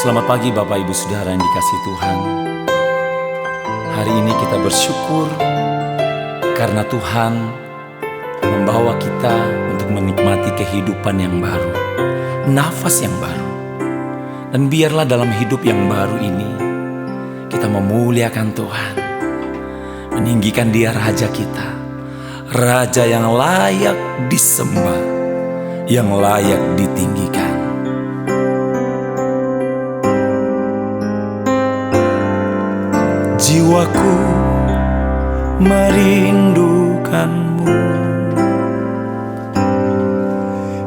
Selamat pagi Bapak Ibu Saudara yang dikasihi Tuhan. Hari ini kita bersyukur karena Tuhan membawa kita untuk menikmati kehidupan yang baru, nafas yang baru. Dan biarlah dalam hidup yang baru ini kita memuliakan Tuhan, meninggikan Dia Raja kita, Raja yang layak disembah, yang layak ditinggikan. Jiwaku merindukanmu,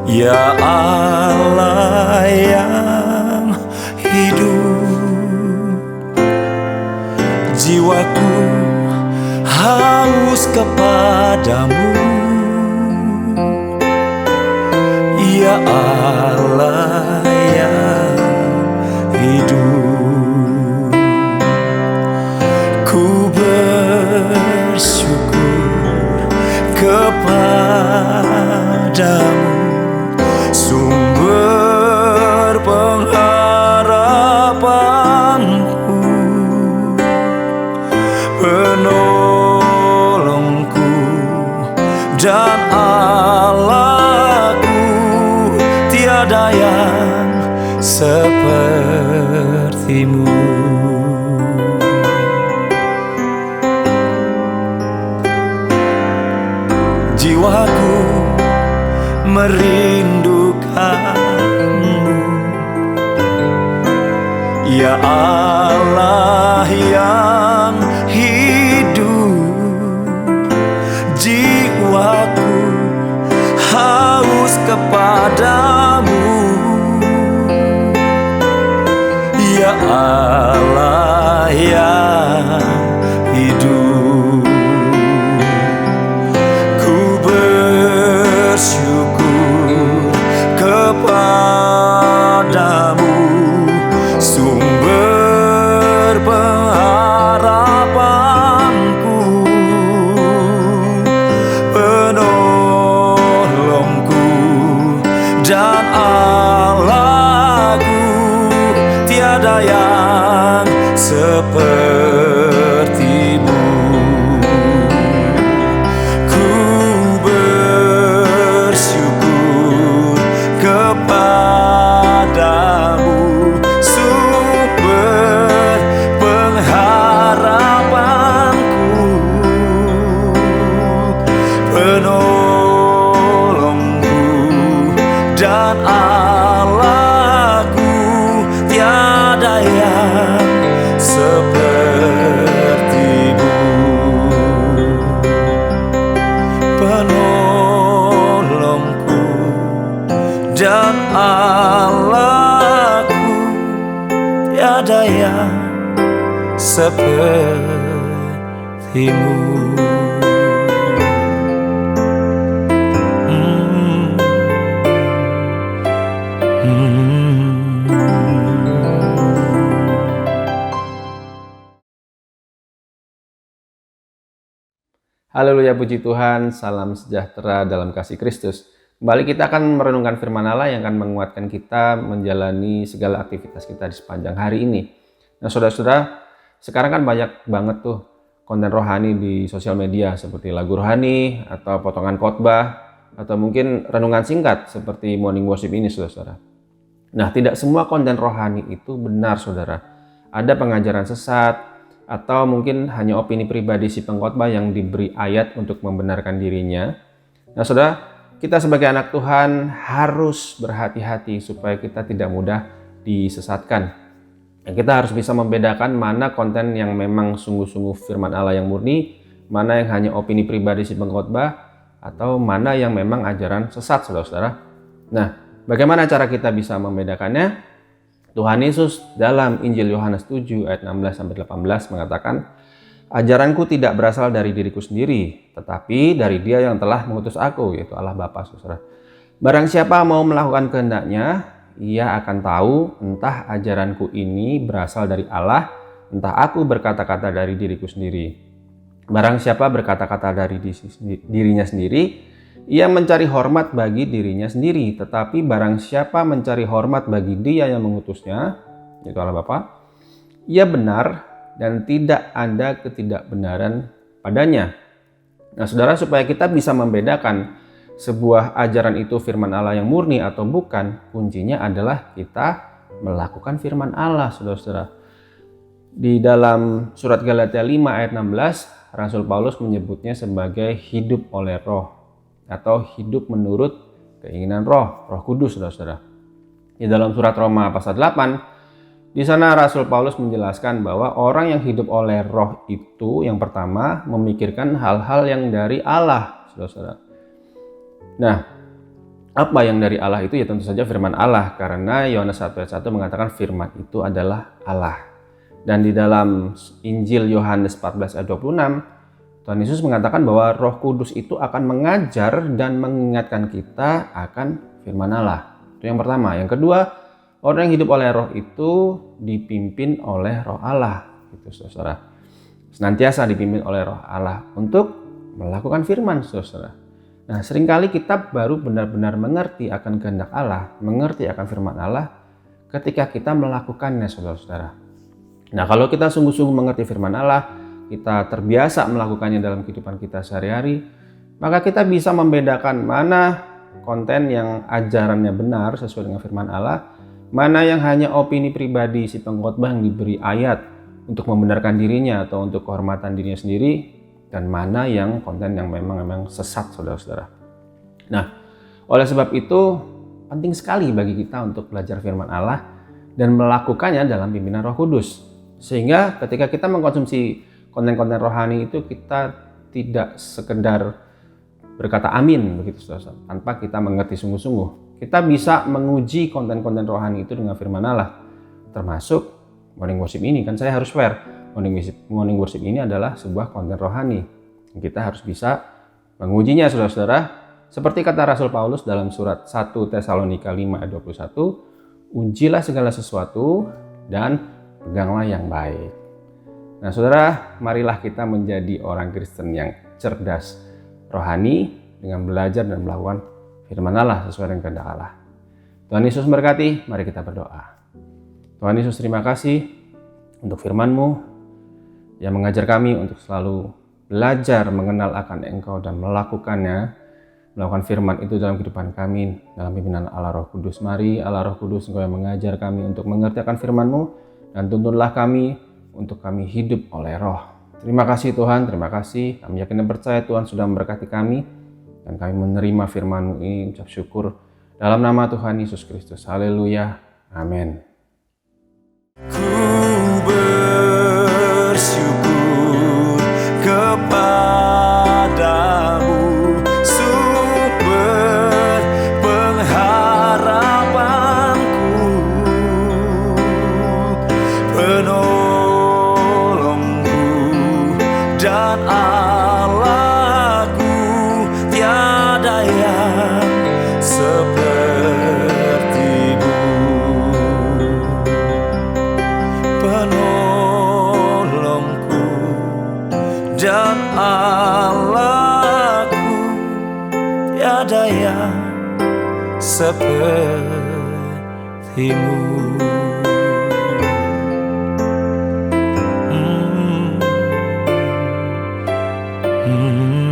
ya Allah yang hidup. Jiwaku haus kepadamu, ya Allah yang hidup. Bersyukur kepadamu, sumber pengharapanku, penolongku dan Allahku. Tiada yang sepertimu. Jiwaku merindukanmu, ya Allah yang hidup. Jiwaku haus kepadamu, ya Allah yang hidup. Bersyukur kepadamu, sumber pengharapanku, penolongku dan Allahku. Tiada yang sepertimu. Kepadamu, sumber pengharapanku, penolongku dan Allahku. Tiada yang sepertimu. Penolongku dan Allahku, tiada yang sepertimu. Haleluya, puji Tuhan, salam sejahtera dalam kasih Kristus. Kembali kita akan merenungkan firman Allah yang akan menguatkan kita menjalani segala aktivitas kita di sepanjang hari ini. Nah saudara-saudara, sekarang kan banyak banget tuh konten rohani di sosial media seperti lagu rohani atau potongan khotbah atau mungkin renungan singkat seperti morning worship ini saudara-saudara. Nah tidak semua konten rohani itu benar saudara. Ada pengajaran sesat, atau mungkin hanya opini pribadi si pengkhotbah yang diberi ayat untuk membenarkan dirinya. Nah saudara, kita sebagai anak Tuhan harus berhati-hati supaya kita tidak mudah disesatkan. Dan kita harus bisa membedakan mana konten yang memang sungguh-sungguh firman Allah yang murni, mana yang hanya opini pribadi si pengkhotbah, atau mana yang memang ajaran sesat saudara-saudara. Nah bagaimana cara kita bisa membedakannya? Tuhan Yesus dalam Injil Yohanes 7 ayat 16-18 mengatakan, ajaranku tidak berasal dari diriku sendiri, tetapi dari Dia yang telah mengutus aku, yaitu Allah Bapa, saudara. Barang siapa mau melakukan kehendaknya, ia akan tahu entah ajaranku ini berasal dari Allah, entah aku berkata-kata dari diriku sendiri. Barang siapa berkata-kata dari dirinya sendiri, ia mencari hormat bagi dirinya sendiri. Tetapi barang siapa mencari hormat bagi Dia yang mengutusnya, yaitu Allah Bapa, ia benar dan tidak ada ketidakbenaran padanya. Nah, saudara, supaya kita bisa membedakan sebuah ajaran itu firman Allah yang murni atau bukan, kuncinya adalah kita melakukan firman Allah, saudara-saudara. Di dalam surat Galatia 5 ayat 16, Rasul Paulus menyebutnya sebagai hidup oleh roh atau hidup menurut keinginan roh kudus, saudara-saudara. Di dalam surat Roma pasal 8, di sana Rasul Paulus menjelaskan bahwa orang yang hidup oleh roh itu yang pertama memikirkan hal-hal yang dari Allah, saudara-saudara. Nah, apa yang dari Allah itu? Ya tentu saja firman Allah, karena Yohanes 1 ayat 1 mengatakan firman itu adalah Allah. Dan di dalam Injil Yohanes 14 ayat 26, Tuhan Yesus mengatakan bahwa Roh Kudus itu akan mengajar dan mengingatkan kita akan firman Allah. Itu yang pertama. Yang kedua, orang yang hidup oleh roh itu dipimpin oleh roh Allah. Itu, saudara. Senantiasa dipimpin oleh roh Allah untuk melakukan firman, saudara. Nah, seringkali kita baru benar-benar mengerti akan kehendak Allah, mengerti akan firman Allah ketika kita melakukannya, saudara-saudara. Nah, kalau kita sungguh-sungguh mengerti firman Allah, kita terbiasa melakukannya dalam kehidupan kita sehari-hari, maka kita bisa membedakan mana konten yang ajarannya benar sesuai dengan firman Allah, mana yang hanya opini pribadi si pengkhotbah yang diberi ayat untuk membenarkan dirinya atau untuk kehormatan dirinya sendiri, dan mana yang konten yang memang sesat, saudara-saudara. Nah, oleh sebab itu penting sekali bagi kita untuk belajar firman Allah dan melakukannya dalam pimpinan Roh Kudus, sehingga ketika kita mengkonsumsi konten-konten rohani itu kita tidak sekedar berkata amin begitu, saudara, tanpa kita mengerti sungguh-sungguh. Kita bisa menguji konten-konten rohani itu dengan firman Allah, termasuk morning worship ini. Kan saya harus fair, morning worship ini adalah sebuah konten rohani. Kita harus bisa mengujinya, saudara-saudara. Seperti kata Rasul Paulus dalam surat 1 Tesalonika 5 ayat 21, ujilah segala sesuatu dan peganglah yang baik. Nah, saudara, marilah kita menjadi orang Kristen yang cerdas rohani dengan belajar dan melakukan firman Allah sesuai dengan kehendak Allah. Tuhan Yesus memberkati, mari kita berdoa. Tuhan Yesus, terima kasih untuk firman-Mu yang mengajar kami untuk selalu belajar mengenal akan Engkau dan melakukan firman itu dalam kehidupan kami dalam pimpinan Allah Roh Kudus. Mari Allah Roh Kudus, Engkau yang mengajar kami untuk mengerti akan firman-Mu, dan tuntunlah kami untuk kami hidup oleh roh. Terima kasih Tuhan, terima kasih. Kami yakin dan percaya Tuhan sudah memberkati kami, dan kami menerima firman-Mu ini, ucap syukur dalam nama Tuhan Yesus Kristus. Haleluya, amin. Ku bersyukur kepadamu, sumber pengharapanku, dan Allahku, tiada yang seperti-Mu. Penolongku dan Allahku, tiada yang seperti-Mu. Mm-hmm.